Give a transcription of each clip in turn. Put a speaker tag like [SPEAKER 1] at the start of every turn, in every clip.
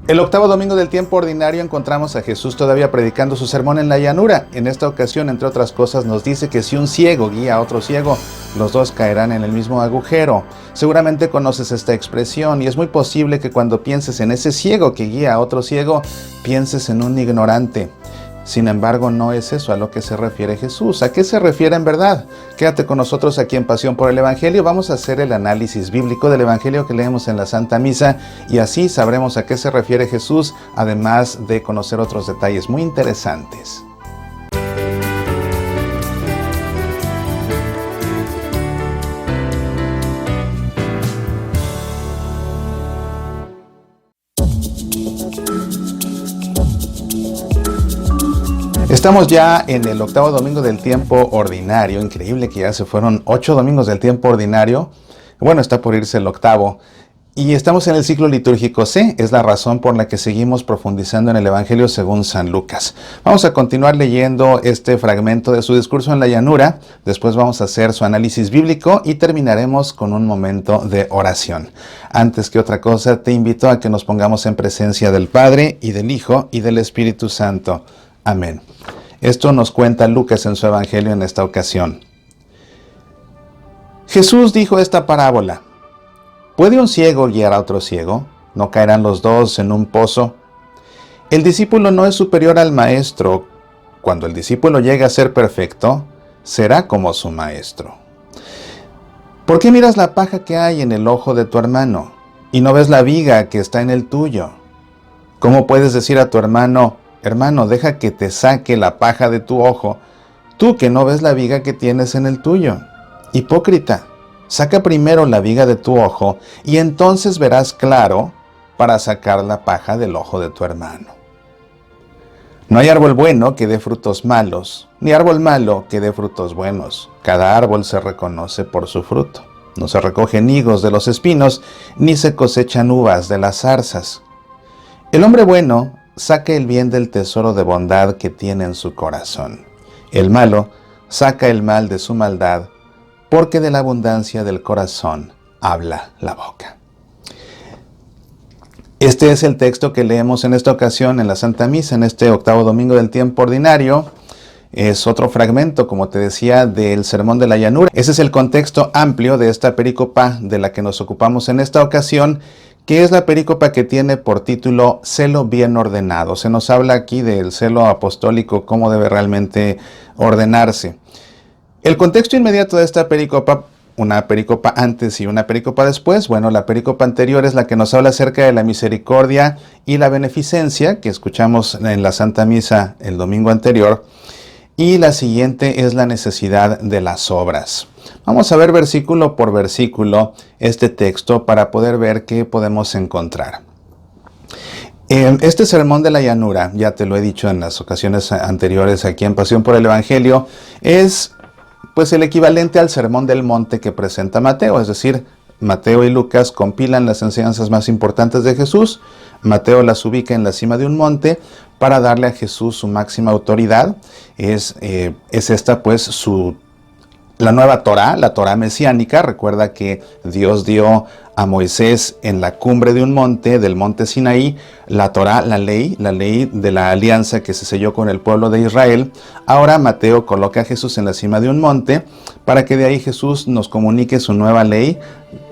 [SPEAKER 1] El octavo domingo del tiempo ordinario encontramos a Jesús todavía predicando su sermón en la llanura. En esta ocasión, entre otras cosas, nos dice que si un ciego guía a otro ciego, los dos caerán en el mismo agujero. Seguramente conoces esta expresión y es muy posible que cuando pienses en ese ciego que guía a otro ciego, pienses en un ignorante. Sin embargo, no es eso a lo que se refiere Jesús. ¿A qué se refiere en verdad? Quédate con nosotros aquí en Pasión por el Evangelio. Vamos a hacer el análisis bíblico del Evangelio que leemos en la Santa Misa y así sabremos a qué se refiere Jesús, además de conocer otros detalles muy interesantes. Estamos ya en el octavo domingo del tiempo ordinario. Increíble que ya se fueron 8 domingos del tiempo ordinario. Bueno, está por irse el octavo. Y estamos en el ciclo litúrgico C. Es la razón por la que seguimos profundizando en el Evangelio según San Lucas. Vamos a continuar leyendo este fragmento de su discurso en la llanura. Después vamos a hacer su análisis bíblico y terminaremos con un momento de oración. Antes que otra cosa, te invito a que nos pongamos en presencia del Padre y del Hijo y del Espíritu Santo. Amén. Esto nos cuenta Lucas en su Evangelio en esta ocasión. Jesús dijo esta parábola: ¿puede un ciego guiar a otro ciego? ¿No caerán los dos en un pozo? El discípulo no es superior al maestro. Cuando el discípulo llegue a ser perfecto, será como su maestro. ¿Por qué miras la paja que hay en el ojo de tu hermano y no ves la viga que está en el tuyo? ¿Cómo puedes decir a tu hermano: hermano, deja que te saque la paja de tu ojo, tú que no ves la viga que tienes en el tuyo? Hipócrita, saca primero la viga de tu ojo y entonces verás claro para sacar la paja del ojo de tu hermano. No hay árbol bueno que dé frutos malos, ni árbol malo que dé frutos buenos. Cada árbol se reconoce por su fruto. No se recogen higos de los espinos, ni se cosechan uvas de las zarzas. El hombre bueno saca el bien del tesoro de bondad que tiene en su corazón. El malo saca el mal de su maldad, porque de la abundancia del corazón habla la boca. Este es el texto que leemos en esta ocasión en la Santa Misa, en este octavo domingo del tiempo ordinario. Es otro fragmento, como te decía, del Sermón de la Llanura. Ese es el contexto amplio de esta perícopa de la que nos ocupamos en esta ocasión, que es la perícopa que tiene por título Celo bien ordenado. Se nos habla aquí del celo apostólico, cómo debe realmente ordenarse. El contexto inmediato de esta perícopa, una perícopa antes y una perícopa después. Bueno, la perícopa anterior es la que nos habla acerca de la misericordia y la beneficencia, que escuchamos en la Santa Misa el domingo anterior. Y la siguiente es la necesidad de las obras. Vamos a ver versículo por versículo este texto para poder ver qué podemos encontrar. Este sermón de la llanura, ya te lo he dicho en las ocasiones anteriores aquí en Pasión por el Evangelio, es pues el equivalente al sermón del monte que presenta Mateo, es decir, Mateo y Lucas compilan las enseñanzas más importantes de Jesús. Mateo las ubica en la cima de un monte para darle a Jesús su máxima autoridad. Es esta pues la nueva Torá, la Torá mesiánica. Recuerda que Dios dio a Moisés en la cumbre de un monte, del monte Sinaí, la Torá, la ley de la alianza que se selló con el pueblo de Israel. Ahora Mateo coloca a Jesús en la cima de un monte para que de ahí Jesús nos comunique su nueva ley,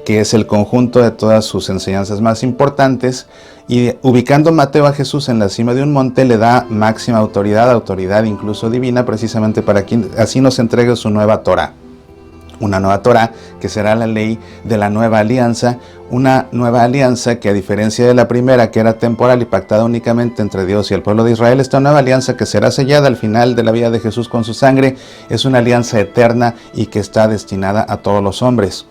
[SPEAKER 1] que es el conjunto de todas sus enseñanzas más importantes. Y ubicando Mateo a Jesús en la cima de un monte, le da máxima autoridad incluso divina, precisamente para que así nos entregue su nueva Torá. Una nueva Torá que será la ley de la nueva alianza, una nueva alianza que, a diferencia de la primera, que era temporal y pactada únicamente entre Dios y el pueblo de Israel, esta nueva alianza que será sellada al final de la vida de Jesús con su sangre, es una alianza eterna y que está destinada a todos los hombres.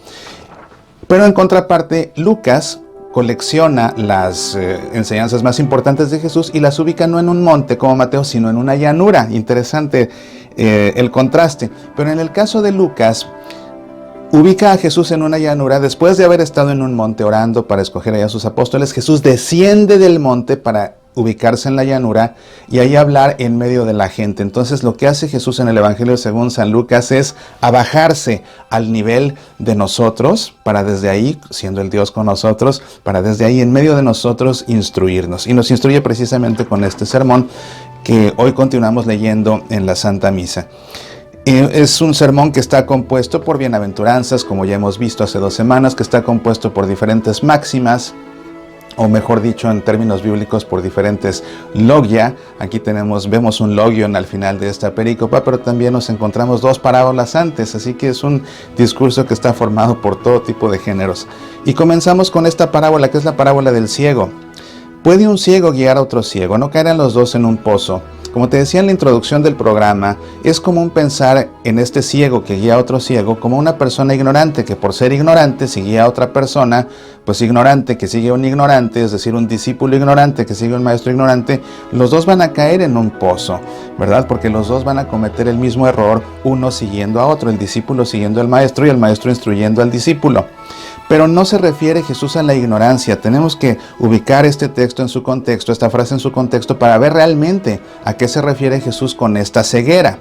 [SPEAKER 1] Pero en contraparte, Lucas colecciona las enseñanzas más importantes de Jesús y las ubica no en un monte como Mateo, sino en una llanura. Interesante el contraste. Pero en el caso de Lucas, ubica a Jesús en una llanura. Después de haber estado en un monte orando para escoger allá a sus apóstoles, Jesús desciende del monte para ubicarse en la llanura y ahí hablar en medio de la gente. Entonces lo que hace Jesús en el Evangelio según San Lucas es abajarse al nivel de nosotros, para desde ahí, siendo el Dios con nosotros, para desde ahí en medio de nosotros instruirnos. Y nos instruye precisamente con este sermón que hoy continuamos leyendo en la Santa Misa. Es un sermón que está compuesto por bienaventuranzas, como ya hemos visto hace 2 semanas, que está compuesto por diferentes máximas, o mejor dicho en términos bíblicos por diferentes logia. Aquí vemos un logion al final de esta perícopa, pero también nos encontramos 2 parábolas antes, así que es un discurso que está formado por todo tipo de géneros. Y comenzamos con esta parábola, que es la parábola del ciego. ¿Puede un ciego guiar a otro ciego? ¿No caerán los dos en un pozo? Como te decía en la introducción del programa, es común pensar en este ciego que guía a otro ciego como una persona ignorante, que por ser ignorante, si guía a otra persona, pues ignorante que sigue a un ignorante, es decir, un discípulo ignorante que sigue a un maestro ignorante, los dos van a caer en un pozo, ¿verdad? Porque los dos van a cometer el mismo error, uno siguiendo a otro, el discípulo siguiendo al maestro y el maestro instruyendo al discípulo. Pero no se refiere Jesús a la ignorancia. Tenemos que ubicar este texto en su contexto, esta frase en su contexto, para ver realmente a qué se refiere Jesús con esta ceguera.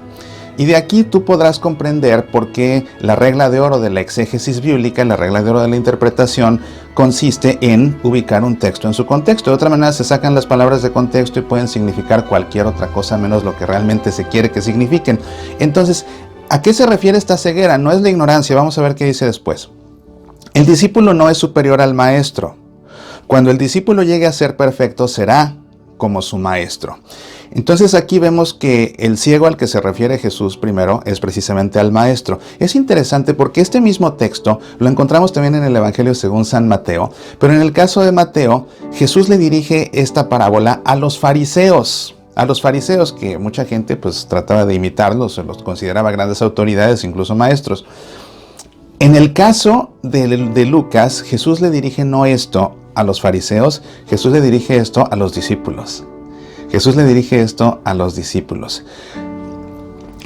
[SPEAKER 1] Y de aquí tú podrás comprender por qué la regla de oro de la exégesis bíblica, la regla de oro de la interpretación, consiste en ubicar un texto en su contexto. De otra manera se sacan las palabras de contexto y pueden significar cualquier otra cosa menos lo que realmente se quiere que signifiquen. Entonces, ¿a qué se refiere esta ceguera? No es la ignorancia, vamos a ver qué dice después. El discípulo no es superior al maestro. Cuando el discípulo llegue a ser perfecto, será como su maestro. Entonces aquí vemos que el ciego al que se refiere Jesús primero es precisamente al maestro. Es interesante porque este mismo texto lo encontramos también en el Evangelio según San Mateo, pero en el caso de Mateo, Jesús le dirige esta parábola a los fariseos. A los fariseos, que mucha gente pues trataba de imitarlos, se los consideraba grandes autoridades, incluso maestros. En el caso de Lucas, Jesús le dirige no esto a los fariseos, Jesús le dirige esto a los discípulos. Jesús le dirige esto a los discípulos.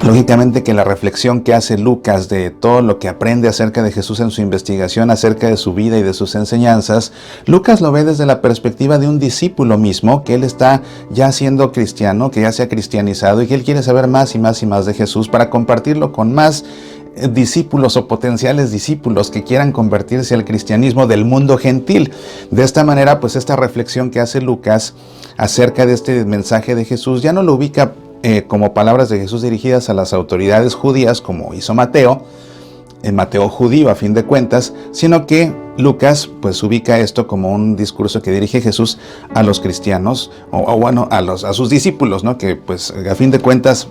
[SPEAKER 1] Lógicamente que la reflexión que hace Lucas de todo lo que aprende acerca de Jesús en su investigación acerca de su vida y de sus enseñanzas, Lucas lo ve desde la perspectiva de un discípulo mismo, que él está ya siendo cristiano, que ya se ha cristianizado y que él quiere saber más y más y más de Jesús para compartirlo con más discípulos o potenciales discípulos que quieran convertirse al cristianismo del mundo gentil. De esta manera, pues esta reflexión que hace Lucas acerca de este mensaje de Jesús ya no lo ubica como palabras de Jesús dirigidas a las autoridades judías como hizo Mateo, en Mateo judío a fin de cuentas, sino que Lucas pues ubica esto como un discurso que dirige Jesús a los cristianos o bueno, a sus discípulos, ¿no? Que pues a fin de cuentas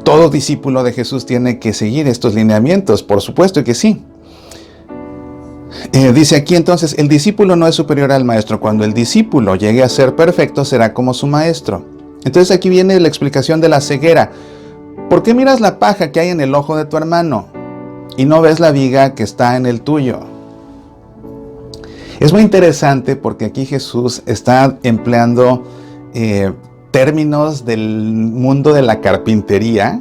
[SPEAKER 1] todo discípulo de Jesús tiene que seguir estos lineamientos, por supuesto que sí. Dice aquí entonces, el discípulo no es superior al maestro. Cuando el discípulo llegue a ser perfecto, será como su maestro. Entonces aquí viene la explicación de la ceguera. ¿Por qué miras la paja que hay en el ojo de tu hermano y no ves la viga que está en el tuyo? Es muy interesante porque aquí Jesús está empleando términos del mundo de la carpintería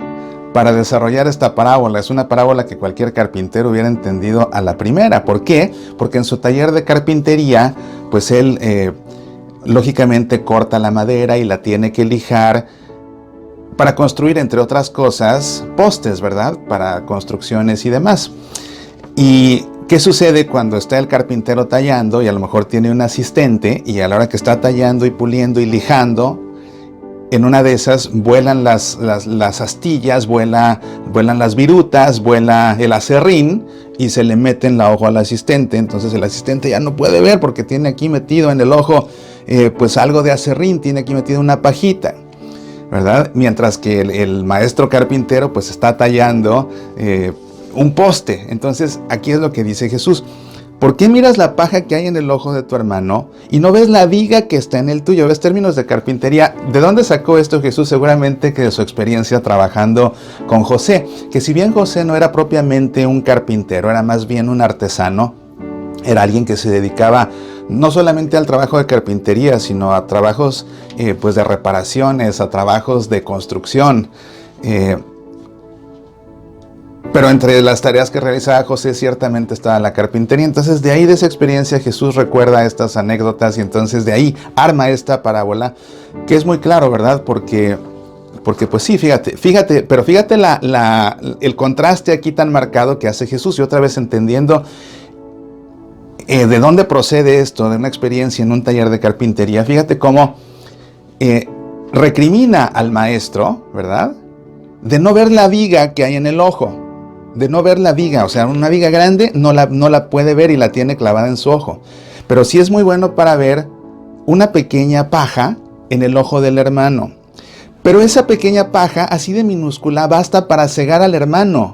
[SPEAKER 1] para desarrollar esta parábola. Es una parábola que cualquier carpintero hubiera entendido a la primera. ¿Por qué? Porque en su taller de carpintería, pues él lógicamente corta la madera y la tiene que lijar para construir, entre otras cosas, postes, ¿verdad? Para construcciones y demás. ¿Y qué sucede cuando está el carpintero tallando y a lo mejor tiene un asistente y a la hora que está tallando y puliendo y lijando, en una de esas vuelan las astillas, vuelan las virutas, vuela el aserrín y se le mete en la ojo al asistente? Entonces el asistente ya no puede ver porque tiene aquí metido en el ojo pues algo de aserrín, tiene aquí metido una pajita, ¿verdad? Mientras que el maestro carpintero pues está tallando un poste. Entonces aquí es lo que dice Jesús. ¿Por qué miras la paja que hay en el ojo de tu hermano y no ves la viga que está en el tuyo? ¿Ves términos de carpintería? ¿De dónde sacó esto Jesús? Seguramente que de su experiencia trabajando con José, que si bien José no era propiamente un carpintero, era más bien un artesano, era alguien que se dedicaba no solamente al trabajo de carpintería, sino a trabajos pues de reparaciones, a trabajos de construcción. Pero entre las tareas que realizaba José ciertamente estaba la carpintería. Entonces de ahí, de esa experiencia, Jesús recuerda estas anécdotas y entonces de ahí arma esta parábola, que es muy claro, ¿verdad? Porque pues sí, fíjate, pero fíjate el contraste aquí tan marcado que hace Jesús, y otra vez entendiendo de dónde procede esto, de una experiencia en un taller de carpintería. Fíjate cómo recrimina al maestro, ¿verdad?, de no ver la viga que hay en el ojo. De no ver la viga, o sea, una viga grande no la puede ver y la tiene clavada en su ojo. Pero sí es muy bueno para ver una pequeña paja en el ojo del hermano. Pero esa pequeña paja, así de minúscula, basta para cegar al hermano.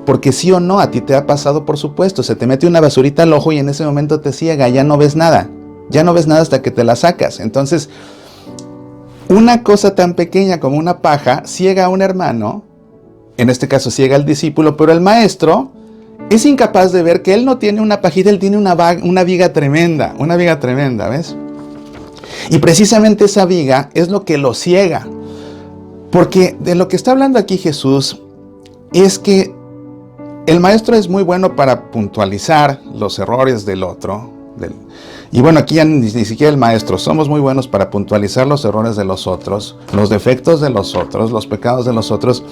[SPEAKER 1] Porque sí o no, a ti te ha pasado, por supuesto, se te mete una basurita al ojo y en ese momento te ciega, ya no ves nada. Ya no ves nada hasta que te la sacas. Entonces, una cosa tan pequeña como una paja ciega a un hermano. En este caso ciega al discípulo, pero el maestro es incapaz de ver que él no tiene una pajita, él tiene una viga tremenda, ¿ves? Y precisamente esa viga es lo que lo ciega. Porque de lo que está hablando aquí Jesús es que el maestro es muy bueno para puntualizar los errores del otro. Y bueno, aquí ya ni siquiera el maestro, somos muy buenos para puntualizar los errores de los otros, los defectos de los otros, los pecados de los otros,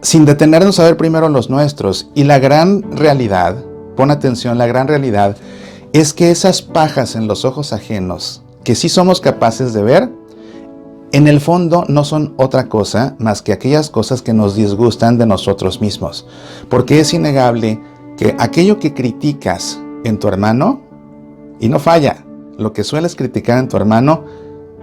[SPEAKER 1] sin detenernos a ver primero los nuestros. Y la gran realidad, pon atención, la gran realidad es que esas pajas en los ojos ajenos, que sí somos capaces de ver, en el fondo no son otra cosa más que aquellas cosas que nos disgustan de nosotros mismos. Porque es innegable que aquello que criticas en tu hermano, y no falla, lo que sueles criticar en tu hermano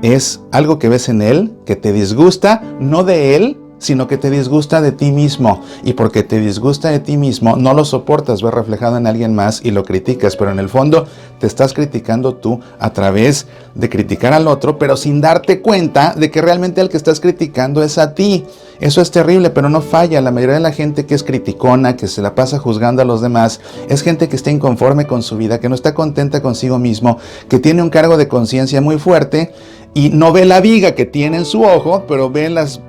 [SPEAKER 1] es algo que ves en él, que te disgusta, no de él, sino que te disgusta de ti mismo. Y porque te disgusta de ti mismo, no lo soportas ver reflejado en alguien más y lo criticas. Pero en el fondo te estás criticando tú a través de criticar al otro, pero sin darte cuenta de que realmente el que estás criticando es a ti. Eso es terrible, pero no falla. La mayoría de la gente que es criticona, que se la pasa juzgando a los demás, es gente que está inconforme con su vida, que no está contenta consigo mismo, que tiene un cargo de conciencia muy fuerte y no ve la viga que tiene en su ojo, pero ve las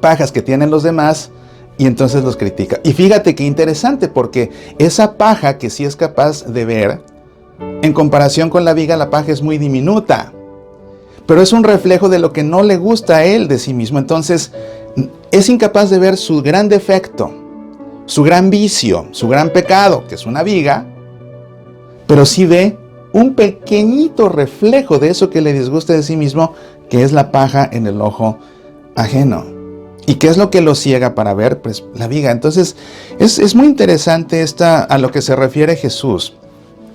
[SPEAKER 1] pajas que tienen los demás y entonces los critica. Y fíjate qué interesante, porque esa paja que sí es capaz de ver, en comparación con la viga, la paja es muy diminuta, pero es un reflejo de lo que no le gusta a él de sí mismo. Entonces es incapaz de ver su gran defecto, su gran vicio, su gran pecado, que es una viga, pero sí ve un pequeñito reflejo de eso que le disgusta de sí mismo, que es la paja en el ojo ajeno. ¿Y qué es lo que lo ciega para ver? Pues la viga. Entonces es muy interesante a lo que se refiere Jesús.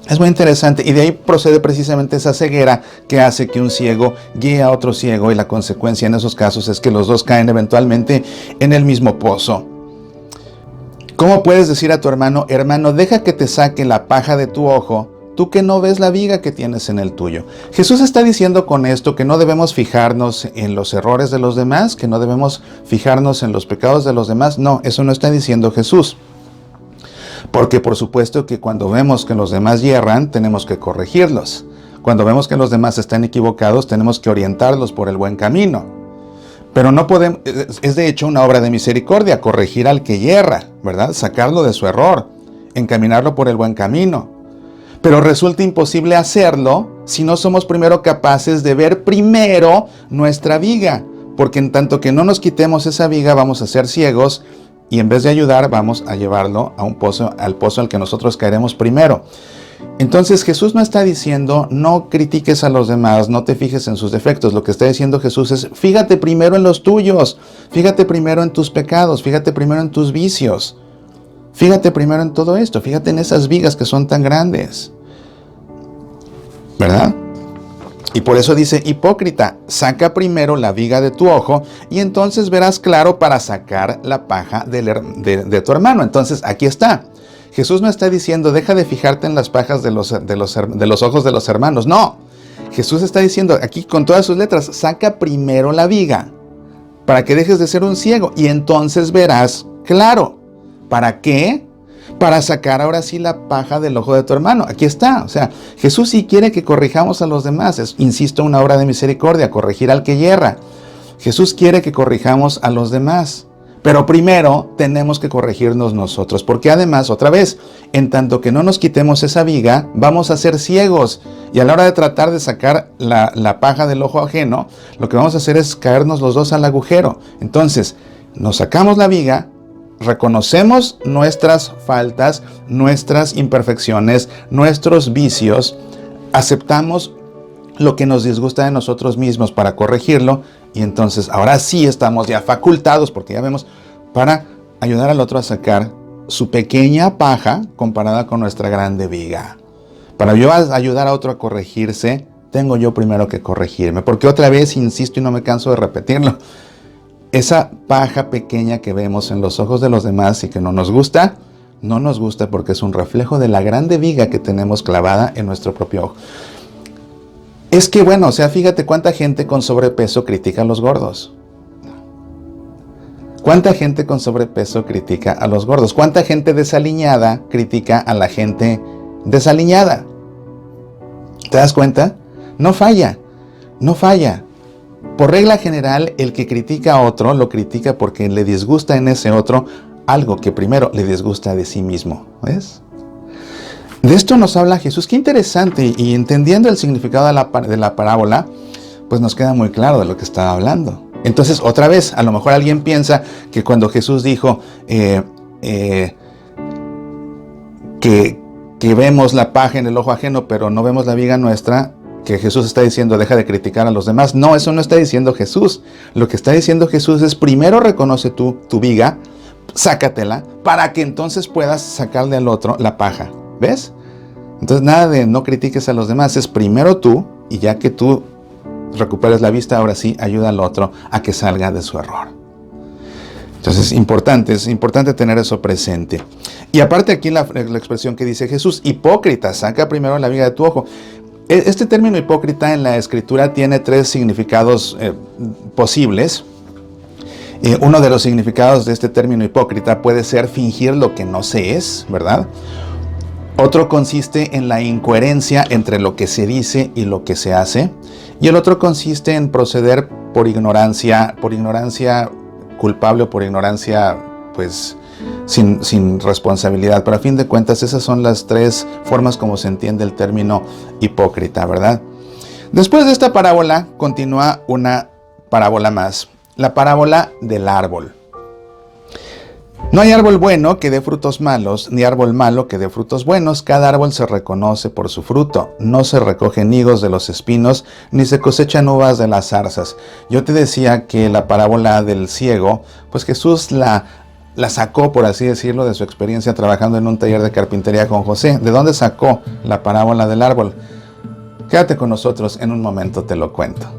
[SPEAKER 1] Es muy interesante, y de ahí procede precisamente esa ceguera que hace que un ciego guíe a otro ciego, y la consecuencia en esos casos es que los dos caen eventualmente en el mismo pozo. ¿Cómo puedes decir a tu hermano, hermano, deja que te saque la paja de tu ojo, tú que no ves la viga que tienes en el tuyo? Jesús está diciendo con esto que no debemos fijarnos en los errores de los demás, que no debemos fijarnos en los pecados de los demás. No, eso no está diciendo Jesús. Porque por supuesto que cuando vemos que los demás yerran, tenemos que corregirlos. Cuando vemos que los demás están equivocados, tenemos que orientarlos por el buen camino. Pero no podemos, es de hecho una obra de misericordia, corregir al que yerra, ¿verdad? Sacarlo de su error, encaminarlo por el buen camino. Pero resulta imposible hacerlo si no somos primero capaces de ver primero nuestra viga. Porque en tanto que no nos quitemos esa viga, vamos a ser ciegos, y en vez de ayudar, vamos a llevarlo a un pozo, al pozo al que nosotros caeremos primero. Entonces Jesús no está diciendo, no critiques a los demás, no te fijes en sus defectos. Lo que está diciendo Jesús es, fíjate primero en los tuyos, fíjate primero en tus pecados, fíjate primero en tus vicios. Fíjate primero en todo esto, fíjate en esas vigas que son tan grandes, ¿verdad? Y por eso dice, hipócrita, saca primero la viga de tu ojo y entonces verás claro para sacar la paja de tu hermano. Entonces aquí está. Jesús no está diciendo, deja de fijarte en las pajas de los ojos de los hermanos. No, Jesús está diciendo aquí con todas sus letras, saca primero la viga para que dejes de ser un ciego y entonces verás claro. ¿Para qué? Para sacar ahora sí la paja del ojo de tu hermano. Aquí está. O sea, Jesús sí quiere que corrijamos a los demás. Es, insisto, una obra de misericordia, corregir al que yerra. Jesús quiere que corrijamos a los demás. Pero primero tenemos que corregirnos nosotros, porque además, otra vez, en tanto que no nos quitemos esa viga, vamos a ser ciegos. Y a la hora de tratar de sacar la paja del ojo ajeno, lo que vamos a hacer es caernos los dos al agujero. Entonces, nos sacamos la viga, reconocemos nuestras faltas, nuestras imperfecciones, nuestros vicios, aceptamos lo que nos disgusta de nosotros mismos para corregirlo, y entonces ahora sí estamos ya facultados, porque ya vemos, para ayudar al otro a sacar su pequeña paja comparada con nuestra grande viga. Para yo ayudar a otro a corregirse, tengo yo primero que corregirme, porque otra vez insisto y no me canso de repetirlo, esa paja pequeña que vemos en los ojos de los demás y que no nos gusta porque es un reflejo de la grande viga que tenemos clavada en nuestro propio ojo. Es que bueno, o sea, fíjate cuánta gente con sobrepeso critica a los gordos. ¿Cuánta gente con sobrepeso critica a los gordos? ¿Cuánta gente desaliñada critica a la gente desaliñada? ¿Te das cuenta? No falla, no falla. Por regla general, el que critica a otro, lo critica porque le disgusta en ese otro algo que primero le disgusta de sí mismo. ¿Ves? De esto nos habla Jesús. Qué interesante. Y entendiendo el significado de la parábola, pues nos queda muy claro de lo que estaba hablando. Entonces, otra vez, a lo mejor alguien piensa que cuando Jesús dijo que vemos la paja en el ojo ajeno, pero no vemos la viga nuestra, que Jesús está diciendo, deja de criticar a los demás. No, eso no está diciendo Jesús. Lo que está diciendo Jesús es, primero reconoce tu viga, sácatela, para que entonces puedas sacarle al otro la paja. ¿Ves? Entonces nada de no critiques a los demás, es primero tú, y ya que tú recuperes la vista, ahora sí ayuda al otro a que salga de su error. Entonces es importante tener eso presente. Y aparte aquí la expresión que dice Jesús, hipócrita, saca primero la viga de tu ojo. Este término hipócrita en la escritura tiene tres significados posibles. Uno de los significados de este término hipócrita puede ser fingir lo que no se es, ¿verdad? Otro consiste en la incoherencia entre lo que se dice y lo que se hace. Y el otro consiste en proceder por ignorancia culpable o por ignorancia, pues, sin responsabilidad. Pero a fin de cuentas, esas son las tres formas como se entiende el término hipócrita, ¿verdad? Después de esta parábola, continúa una parábola más. La parábola del árbol. No hay árbol bueno que dé frutos malos, ni árbol malo que dé frutos buenos. Cada árbol se reconoce por su fruto. No se recogen higos de los espinos, ni se cosechan uvas de las zarzas. Yo te decía que la parábola del ciego, pues Jesús la sacó, por así decirlo, de su experiencia trabajando en un taller de carpintería con José. ¿De dónde sacó la parábola del árbol? Quédate con nosotros, en un momento te lo cuento.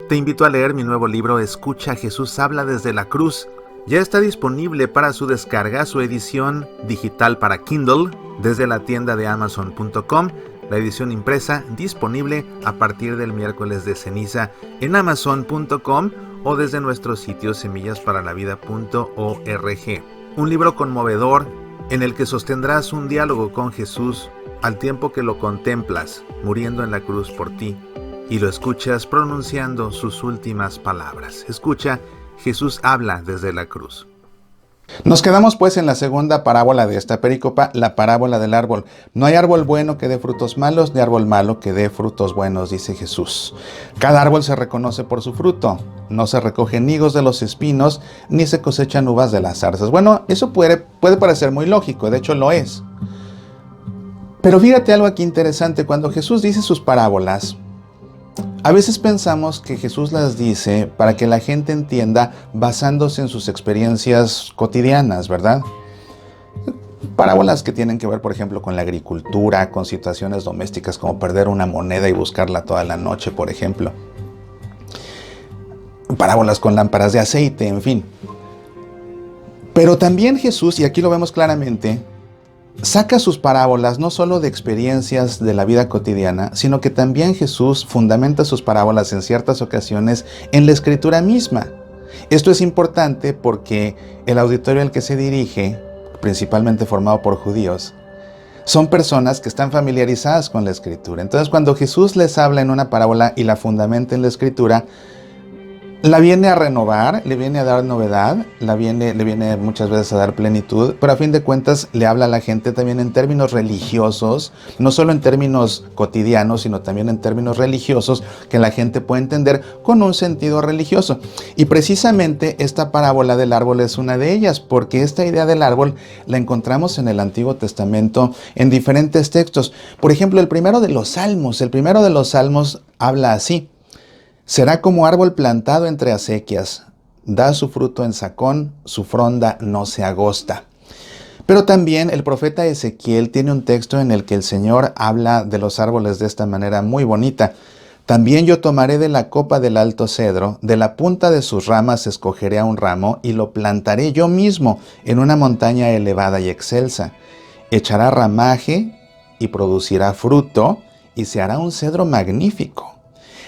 [SPEAKER 1] Te invito a leer mi nuevo libro Escucha, Jesús habla desde la cruz. Ya está disponible para su descarga su edición digital para Kindle desde la tienda de Amazon.com. La edición impresa disponible a partir del miércoles de ceniza en Amazon.com o desde nuestro sitio semillasparalavida.org. Un libro conmovedor en el que sostendrás un diálogo con Jesús al tiempo que lo contemplas muriendo en la cruz por ti y lo escuchas pronunciando sus últimas palabras. Escucha, Jesús habla desde la cruz. Nos quedamos pues en la segunda parábola de esta perícopa, la parábola del árbol. No hay árbol bueno que dé frutos malos, ni árbol malo que dé frutos buenos, dice Jesús. Cada árbol se reconoce por su fruto. No se recogen higos de los espinos, ni se cosechan uvas de las zarzas. Bueno, eso puede parecer muy lógico, de hecho lo es. Pero fíjate algo aquí interesante, cuando Jesús dice sus parábolas, a veces pensamos que Jesús las dice para que la gente entienda basándose en sus experiencias cotidianas, ¿verdad? Parábolas que tienen que ver, por ejemplo, con la agricultura, con situaciones domésticas como perder una moneda y buscarla toda la noche, por ejemplo. Parábolas con lámparas de aceite, en fin. Pero también Jesús, y aquí lo vemos claramente, saca sus parábolas no solo de experiencias de la vida cotidiana, sino que también Jesús fundamenta sus parábolas en ciertas ocasiones en la Escritura misma. Esto es importante porque el auditorio al que se dirige, principalmente formado por judíos, son personas que están familiarizadas con la Escritura. Entonces, cuando Jesús les habla en una parábola y la fundamenta en la Escritura, la viene a renovar, le viene a dar novedad, le viene muchas veces a dar plenitud, pero a fin de cuentas le habla a la gente también en términos religiosos, no solo en términos cotidianos, sino también en términos religiosos que la gente puede entender con un sentido religioso. Y precisamente esta parábola del árbol es una de ellas, porque esta idea del árbol la encontramos en el Antiguo Testamento en diferentes textos. Por ejemplo, el primero de los Salmos habla así: será como árbol plantado entre acequias, da su fruto en sacón, su fronda no se agosta. Pero también el profeta Ezequiel tiene un texto en el que el Señor habla de los árboles de esta manera muy bonita. También yo tomaré de la copa del alto cedro, de la punta de sus ramas escogeré a un ramo y lo plantaré yo mismo en una montaña elevada y excelsa. Echará ramaje y producirá fruto y se hará un cedro magnífico.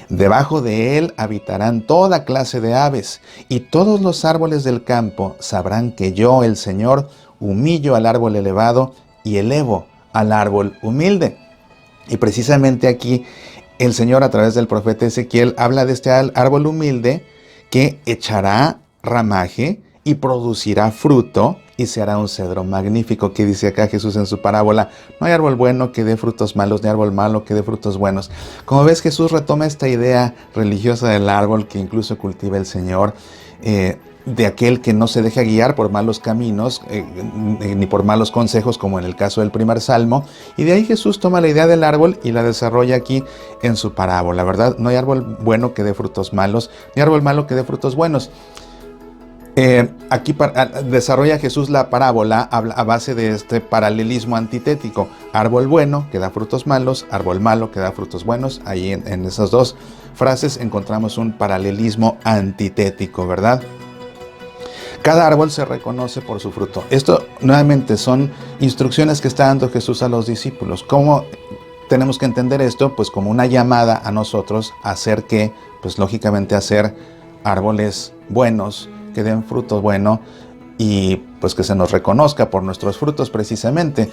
[SPEAKER 1] Debajo de él habitarán toda clase de aves, y todos los árboles del campo sabrán que yo, el Señor, humillo al árbol elevado y elevo al árbol humilde. Y precisamente aquí el Señor, a través del profeta Ezequiel, habla de este árbol humilde que echará ramaje y producirá fruto y se hará un cedro magnífico, que dice acá Jesús en su parábola: no hay árbol bueno que dé frutos malos, ni árbol malo que dé frutos buenos. Como ves, Jesús retoma esta idea religiosa del árbol que incluso cultiva el Señor, de aquel que no se deja guiar por malos caminos, ni por malos consejos, como en el caso del primer salmo. Y de ahí Jesús toma la idea del árbol y la desarrolla aquí en su parábola, ¿verdad? No hay árbol bueno que dé frutos malos, ni árbol malo que dé frutos buenos. Aquí desarrolla Jesús la parábola a base de este paralelismo antitético: árbol bueno que da frutos malos, árbol malo que da frutos buenos. Ahí en esas dos frases encontramos un paralelismo antitético, ¿verdad? Cada árbol se reconoce por su fruto. Esto nuevamente son instrucciones que está dando Jesús a los discípulos. ¿Cómo tenemos que entender esto? Pues como una llamada a nosotros a hacer que, pues lógicamente hacer árboles buenos, que den fruto bueno, y pues que se nos reconozca por nuestros frutos precisamente.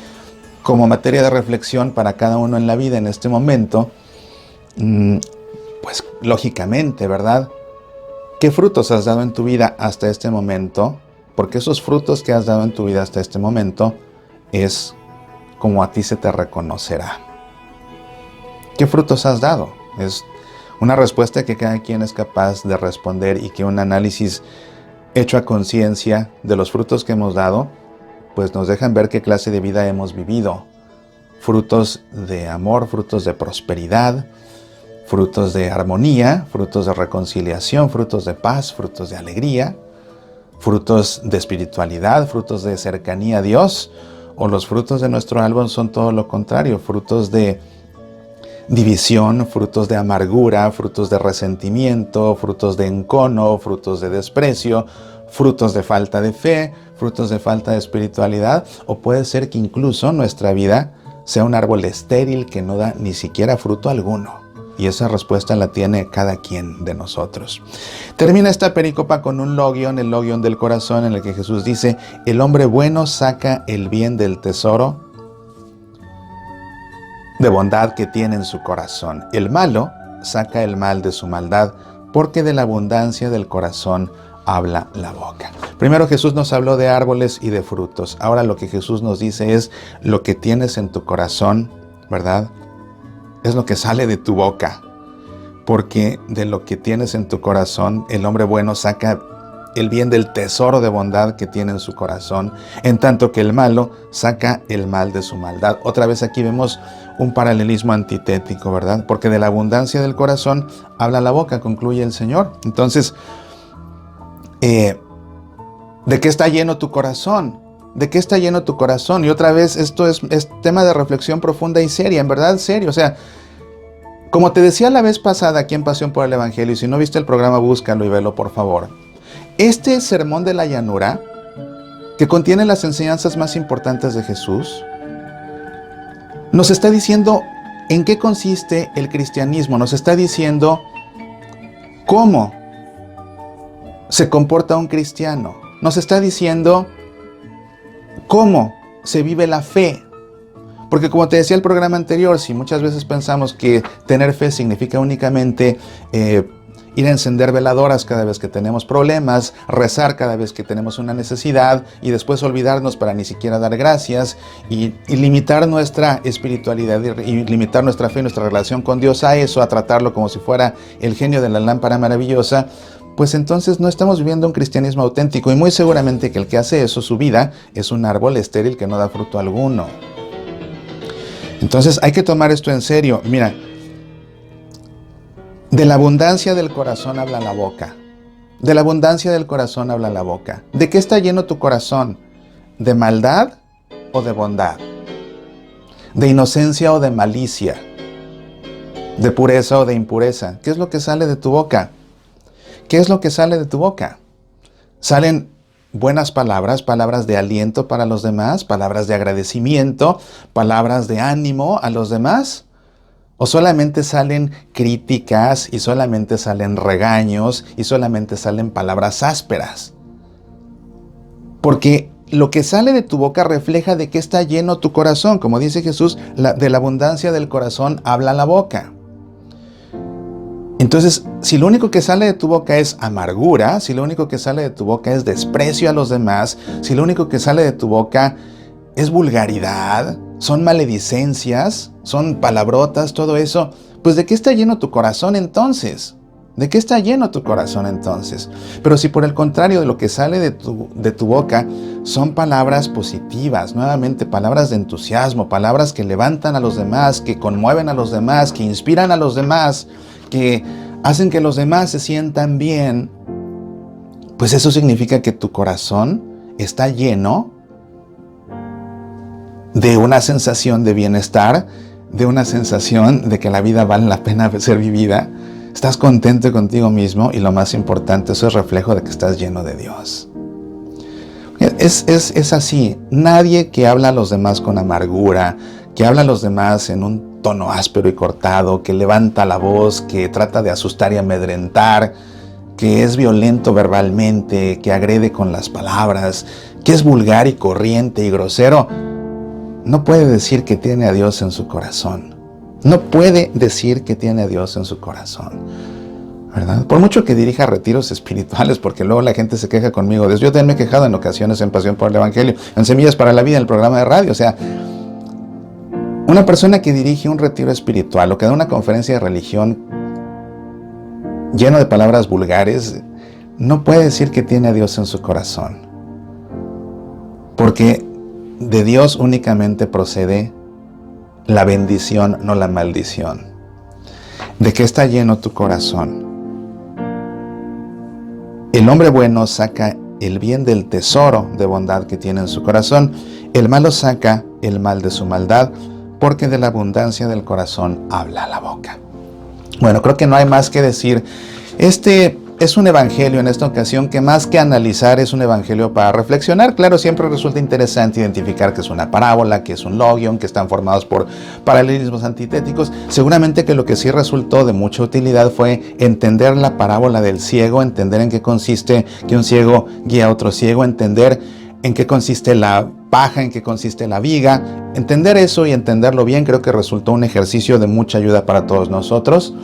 [SPEAKER 1] Como materia de reflexión para cada uno en la vida en este momento, pues lógicamente, ¿verdad? ¿Qué frutos has dado en tu vida hasta este momento? Porque esos frutos que has dado en tu vida hasta este momento es como a ti se te reconocerá. ¿Qué frutos has dado? Es una respuesta que cada quien es capaz de responder, y que un análisis hecho a conciencia de los frutos que hemos dado, pues nos dejan ver qué clase de vida hemos vivido. Frutos de amor, frutos de prosperidad, frutos de armonía, frutos de reconciliación, frutos de paz, frutos de alegría, frutos de espiritualidad, frutos de cercanía a Dios. O los frutos de nuestro árbol son todo lo contrario: frutos de división, frutos de amargura, frutos de resentimiento, frutos de encono, frutos de desprecio, frutos de falta de fe, frutos de falta de espiritualidad. O puede ser que incluso nuestra vida sea un árbol estéril que no da ni siquiera fruto alguno. Y esa respuesta la tiene cada quien de nosotros. Termina esta pericopa con un logion, el logion del corazón, en el que Jesús dice: el hombre bueno saca el bien del tesoro de bondad que tiene en su corazón. El malo saca el mal de su maldad, porque de la abundancia del corazón habla la boca. Primero Jesús nos habló de árboles y de frutos. Ahora lo que Jesús nos dice es: lo que tienes en tu corazón, ¿verdad? Es lo que sale de tu boca. Porque de lo que tienes en tu corazón, el hombre bueno saca el bien del tesoro de bondad que tiene en su corazón, en tanto que el malo saca el mal de su maldad. Otra vez aquí vemos un paralelismo antitético, ¿verdad? Porque de la abundancia del corazón habla la boca, concluye el Señor. Entonces, ¿de qué está lleno tu corazón? ¿De qué está lleno tu corazón? Y otra vez, esto es tema de reflexión profunda y seria, en verdad serio. O sea, como te decía la vez pasada aquí en Pasión por el Evangelio, y si no viste el programa, búscalo y velo, por favor. Este sermón de la llanura, que contiene las enseñanzas más importantes de Jesús, nos está diciendo en qué consiste el cristianismo. Nos está diciendo cómo se comporta un cristiano. Nos está diciendo cómo se vive la fe. Porque como te decía el programa anterior, si muchas veces pensamos que tener fe significa únicamente ir a encender veladoras cada vez que tenemos problemas, rezar cada vez que tenemos una necesidad y después olvidarnos para ni siquiera dar gracias y limitar nuestra espiritualidad y limitar nuestra fe y nuestra relación con Dios a eso, a tratarlo como si fuera el genio de la lámpara maravillosa, pues entonces no estamos viviendo un cristianismo auténtico y muy seguramente que el que hace eso, su vida, es un árbol estéril que no da fruto alguno. Entonces hay que tomar esto en serio. Mira, de la abundancia del corazón habla la boca. De la abundancia del corazón habla la boca. ¿De qué está lleno tu corazón? ¿De maldad o de bondad? ¿De inocencia o de malicia? ¿De pureza o de impureza? ¿Qué es lo que sale de tu boca? ¿Qué es lo que sale de tu boca? Salen buenas palabras, palabras de aliento para los demás, palabras de agradecimiento, palabras de ánimo a los demás. ¿O solamente salen críticas y solamente salen regaños y solamente salen palabras ásperas? Porque lo que sale de tu boca refleja de qué está lleno tu corazón. Como dice Jesús, de la abundancia del corazón habla la boca. Entonces, si lo único que sale de tu boca es amargura, si lo único que sale de tu boca es desprecio a los demás, si lo único que sale de tu boca es vulgaridad, son maledicencias, son palabrotas, todo eso, pues ¿de qué está lleno tu corazón entonces? ¿De qué está lleno tu corazón entonces? Pero si por el contrario de lo que sale de tu boca son palabras positivas, nuevamente palabras de entusiasmo, palabras que levantan a los demás, que conmueven a los demás, que inspiran a los demás, que hacen que los demás se sientan bien, pues eso significa que tu corazón está lleno de una sensación de bienestar, de una sensación de que la vida vale la pena ser vivida. Estás contento contigo mismo y lo más importante, eso es reflejo de que estás lleno de Dios. Es así. Nadie que habla a los demás con amargura, que habla a los demás en un tono áspero y cortado, que levanta la voz, que trata de asustar y amedrentar, que es violento verbalmente, que agrede con las palabras, que es vulgar y corriente y grosero, no puede decir que tiene a Dios en su corazón. No puede decir que tiene a Dios en su corazón, ¿verdad? Por mucho que dirija retiros espirituales, porque luego la gente se queja conmigo. Yo también me he quejado en ocasiones en Pasión por el Evangelio, en Semillas para la Vida, en el programa de radio. O sea, una persona que dirige un retiro espiritual o que da una conferencia de religión lleno de palabras vulgares, no puede decir que tiene a Dios en su corazón. Porque de Dios únicamente procede la bendición, no la maldición. ¿De qué está lleno tu corazón? El hombre bueno saca el bien del tesoro de bondad que tiene en su corazón. El malo saca el mal de su maldad, porque de la abundancia del corazón habla la boca. Bueno, creo que no hay más que decir. Este es un evangelio en esta ocasión que más que analizar es un evangelio para reflexionar. Claro, siempre resulta interesante identificar que es una parábola, que es un logion, que están formados por paralelismos antitéticos. Seguramente que lo que sí resultó de mucha utilidad fue entender la parábola del ciego, entender en qué consiste que un ciego guía a otro ciego, entender en qué consiste la paja, en qué consiste la viga. Entender eso y entenderlo bien creo que resultó un ejercicio de mucha ayuda para todos nosotros.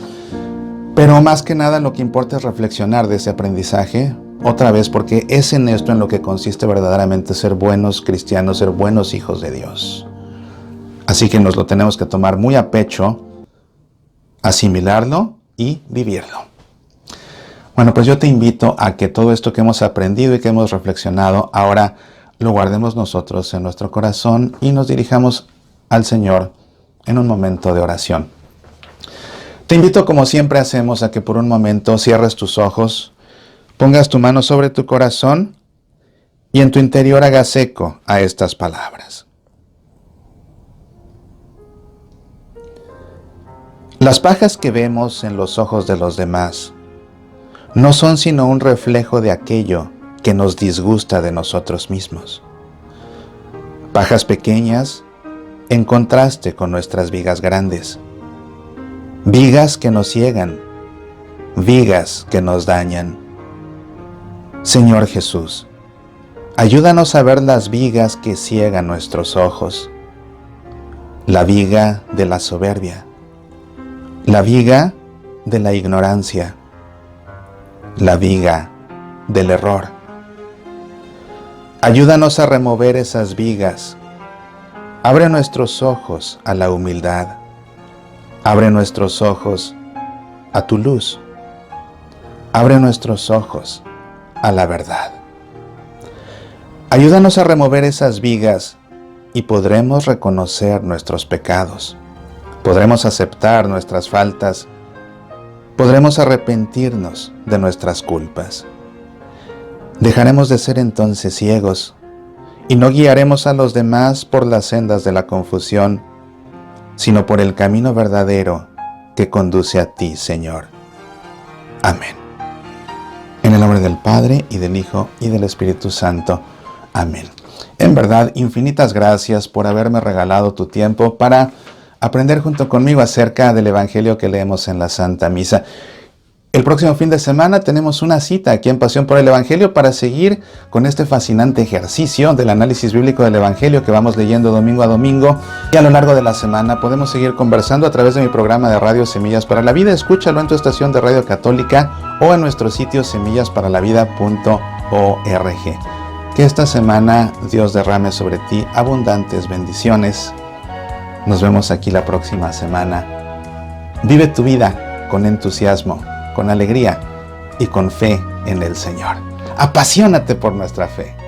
[SPEAKER 1] Pero más que nada lo que importa es reflexionar de ese aprendizaje, otra vez, porque es en esto en lo que consiste verdaderamente ser buenos cristianos, ser buenos hijos de Dios. Así que nos lo tenemos que tomar muy a pecho, asimilarlo y vivirlo. Bueno, pues yo te invito a que todo esto que hemos aprendido y que hemos reflexionado, ahora lo guardemos nosotros en nuestro corazón y nos dirijamos al Señor en un momento de oración. Te invito, como siempre hacemos, a que por un momento cierres tus ojos, pongas tu mano sobre tu corazón y en tu interior hagas eco a estas palabras. Las pajas que vemos en los ojos de los demás no son sino un reflejo de aquello que nos disgusta de nosotros mismos. Pajas pequeñas en contraste con nuestras vigas grandes. Vigas que nos ciegan, vigas que nos dañan. Señor Jesús, ayúdanos a ver las vigas que ciegan nuestros ojos. la viga de la soberbia, la viga de la ignorancia, la viga del error. Ayúdanos a remover esas vigas. Abre nuestros ojos a la humildad. Abre nuestros ojos a tu luz. Abre nuestros ojos a la verdad. Ayúdanos a remover esas vigas y podremos reconocer nuestros pecados. Podremos aceptar nuestras faltas. Podremos arrepentirnos de nuestras culpas. Dejaremos de ser entonces ciegos y no guiaremos a los demás por las sendas de la confusión, sino por el camino verdadero que conduce a ti, Señor. Amén. En el nombre del Padre, y del Hijo, y del Espíritu Santo. Amén. En verdad, infinitas gracias por haberme regalado tu tiempo para aprender junto conmigo acerca del Evangelio que leemos en la Santa Misa. El próximo fin de semana tenemos una cita aquí en Pasión por el Evangelio para seguir con este fascinante ejercicio del análisis bíblico del Evangelio que vamos leyendo domingo a domingo. Y a lo largo de la semana podemos seguir conversando a través de mi programa de radio Semillas para la Vida. Escúchalo en tu estación de radio católica o en nuestro sitio semillasparalavida.org. Que esta semana Dios derrame sobre ti abundantes bendiciones. Nos vemos aquí la próxima semana. Vive tu vida con entusiasmo, con alegría y con fe en el Señor. Apasionate por nuestra fe.